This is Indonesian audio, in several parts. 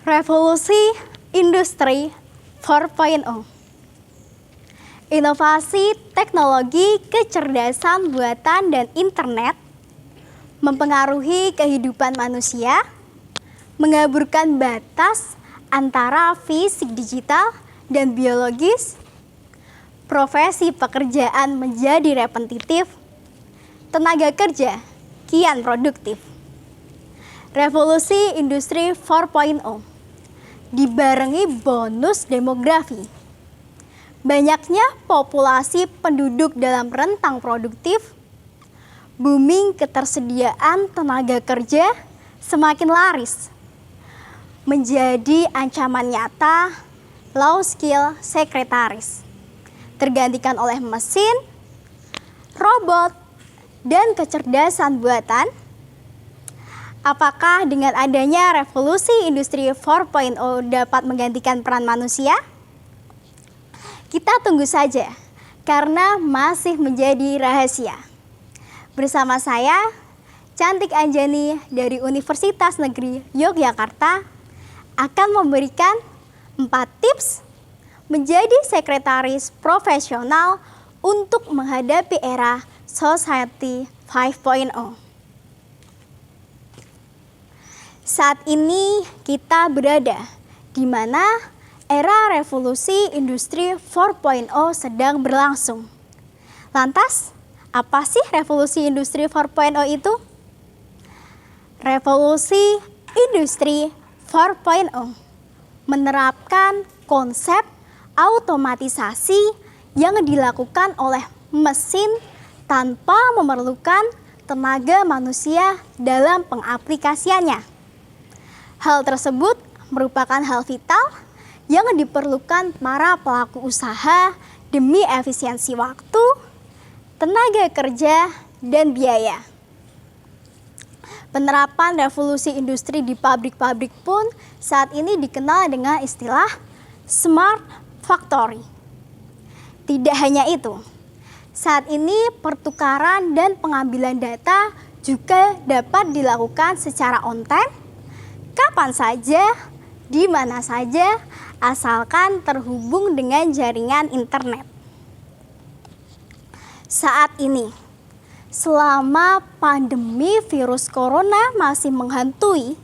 Revolusi Industri 4.0. Inovasi teknologi kecerdasan buatan dan internet mempengaruhi kehidupan manusia, mengaburkan batas antara fisik digital dan biologis, profesi pekerjaan menjadi repetitif, tenaga kerja kian produktif. Revolusi Industri 4.0 dibarengi bonus demografi. Banyaknya populasi penduduk dalam rentang produktif, booming ketersediaan tenaga kerja semakin laris, menjadi ancaman nyata low skill sekretaris, tergantikan oleh mesin, robot, dan kecerdasan buatan. Apakah dengan adanya revolusi industri 4.0 dapat menggantikan peran manusia? Kita tunggu saja, karena masih menjadi rahasia. Bersama saya, Cantik Anjani dari Universitas Negeri Yogyakarta, akan memberikan 4 tips menjadi sekretaris profesional untuk menghadapi era Society 5.0. Saat ini kita berada di mana era revolusi industri 4.0 sedang berlangsung. Lantas, apa sih revolusi industri 4.0 itu? Revolusi industri 4.0 menerapkan konsep automatisasi yang dilakukan oleh mesin tanpa memerlukan tenaga manusia dalam pengaplikasiannya. Hal tersebut merupakan hal vital yang diperlukan para pelaku usaha demi efisiensi waktu, tenaga kerja, dan biaya. Penerapan revolusi industri di pabrik-pabrik pun saat ini dikenal dengan istilah smart factory. Tidak hanya itu, saat ini pertukaran dan pengambilan data juga dapat dilakukan secara on-time, kapan saja, di mana saja, asalkan terhubung dengan jaringan internet. Saat ini, selama pandemi virus corona masih menghantui,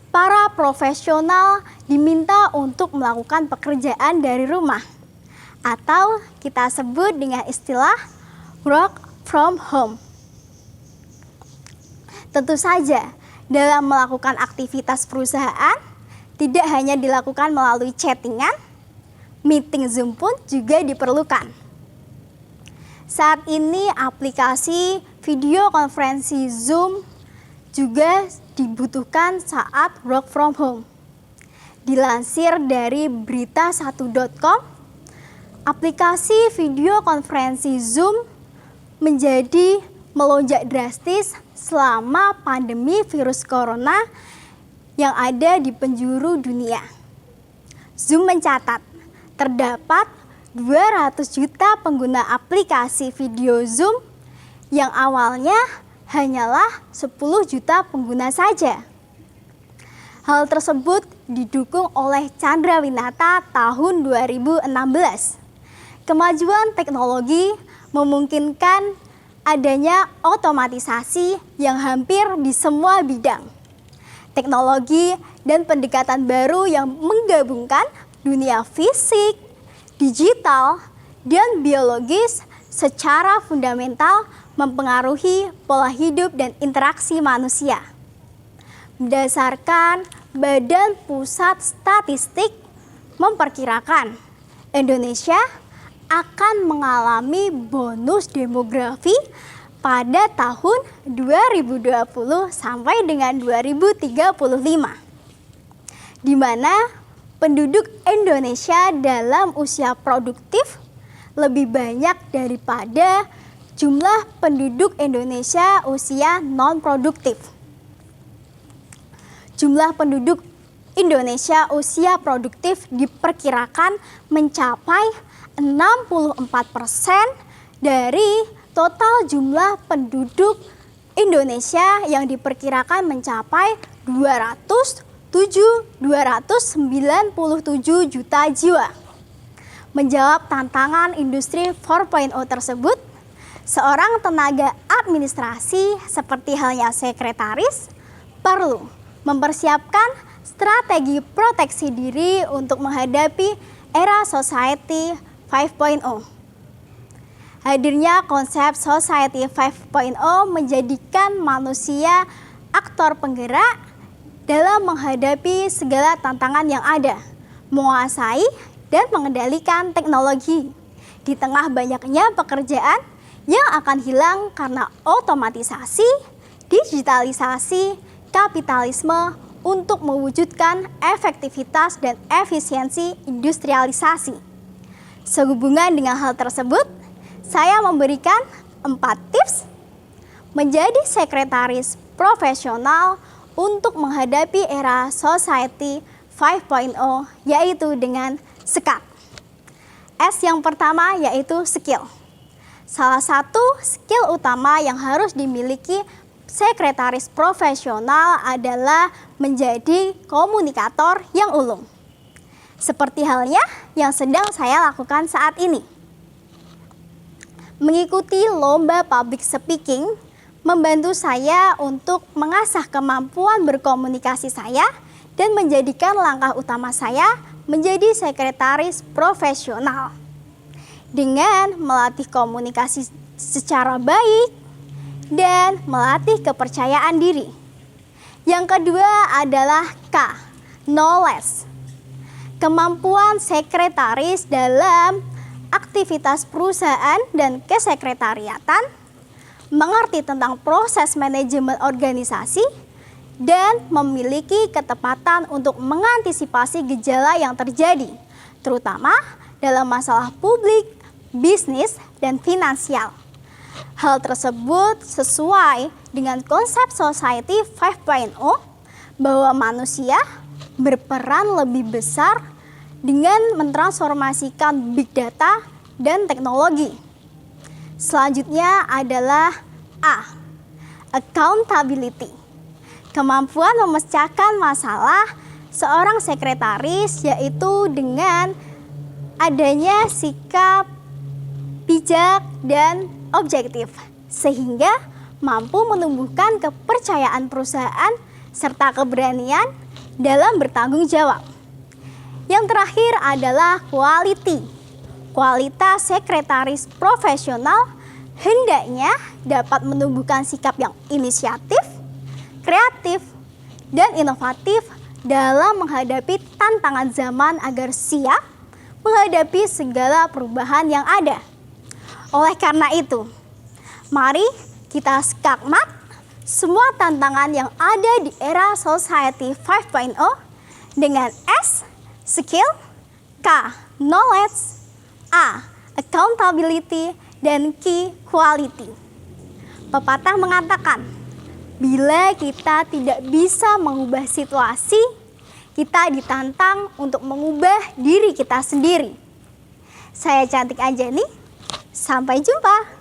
para profesional diminta untuk melakukan pekerjaan dari rumah, atau kita sebut dengan istilah work from home. Tentu saja, dalam melakukan aktivitas perusahaan, tidak hanya dilakukan melalui chattingan, meeting Zoom pun juga diperlukan. Saat ini aplikasi video konferensi Zoom juga dibutuhkan saat work from home. Dilansir dari berita1.com, aplikasi video konferensi Zoom menjadi melonjak drastis selama pandemi virus corona yang ada di penjuru dunia. Zoom mencatat terdapat 200 juta pengguna aplikasi video Zoom yang awalnya hanyalah 10 juta pengguna saja. Hal tersebut didukung oleh Chandra Winata tahun 2016. Kemajuan teknologi memungkinkan adanya otomatisasi yang hampir di semua bidang. Teknologi dan pendekatan baru yang menggabungkan dunia fisik, digital, dan biologis secara fundamental mempengaruhi pola hidup dan interaksi manusia. Berdasarkan Badan Pusat Statistik memperkirakan Indonesia akan mengalami bonus demografi pada tahun 2020 sampai dengan 2035, di mana penduduk Indonesia dalam usia produktif lebih banyak daripada jumlah penduduk Indonesia usia non-produktif. Jumlah penduduk Indonesia usia produktif diperkirakan mencapai 64% dari total jumlah penduduk Indonesia yang diperkirakan mencapai 270 297 juta jiwa. Menjawab tantangan industri 4.0 tersebut, seorang tenaga administrasi seperti halnya sekretaris perlu mempersiapkan strategi proteksi diri untuk menghadapi era Society 5.0. Hadirnya konsep Society 5.0 menjadikan manusia aktor penggerak dalam menghadapi segala tantangan yang ada, menguasai dan mengendalikan teknologi. Di tengah banyaknya pekerjaan yang akan hilang karena otomatisasi, digitalisasi, kapitalisme untuk mewujudkan efektivitas dan efisiensi industrialisasi. Sehubungan dengan hal tersebut, saya memberikan 4 tips menjadi sekretaris profesional untuk menghadapi era Society 5.0, yaitu dengan SKAT. S yang pertama yaitu skill. Salah satu skill utama yang harus dimiliki sekretaris profesional adalah menjadi komunikator yang ulung. Seperti halnya yang sedang saya lakukan saat ini. Mengikuti lomba public speaking membantu saya untuk mengasah kemampuan berkomunikasi saya dan menjadikan langkah utama saya menjadi sekretaris profesional. Dengan melatih komunikasi secara baik dan melatih kepercayaan diri. Yang kedua adalah K, knowledge. Kemampuan sekretaris dalam aktivitas perusahaan dan kesekretariatan, mengerti tentang proses manajemen organisasi, dan memiliki ketepatan untuk mengantisipasi gejala yang terjadi, terutama dalam masalah publik, bisnis, dan finansial. Hal tersebut sesuai dengan konsep Society 5.0 bahwa manusia berperan lebih besar dengan mentransformasikan big data dan teknologi. Selanjutnya adalah A, accountability. Kemampuan memecahkan masalah seorang sekretaris yaitu dengan adanya sikap bijak dan objektif sehingga mampu menumbuhkan kepercayaan perusahaan serta keberanian dalam bertanggung jawab. Yang terakhir adalah quality. Kualitas sekretaris profesional hendaknya dapat menumbuhkan sikap yang inisiatif, kreatif, dan inovatif dalam menghadapi tantangan zaman agar siap menghadapi segala perubahan yang ada. Oleh karena itu, mari kita skakmat semua tantangan yang ada di era Society 5.0 dengan S, skill, K, knowledge, A, accountability, dan Q, quality. Pepatah mengatakan, bila kita tidak bisa mengubah situasi, kita ditantang untuk mengubah diri kita sendiri. Saya Cantik Anjani, sampai jumpa.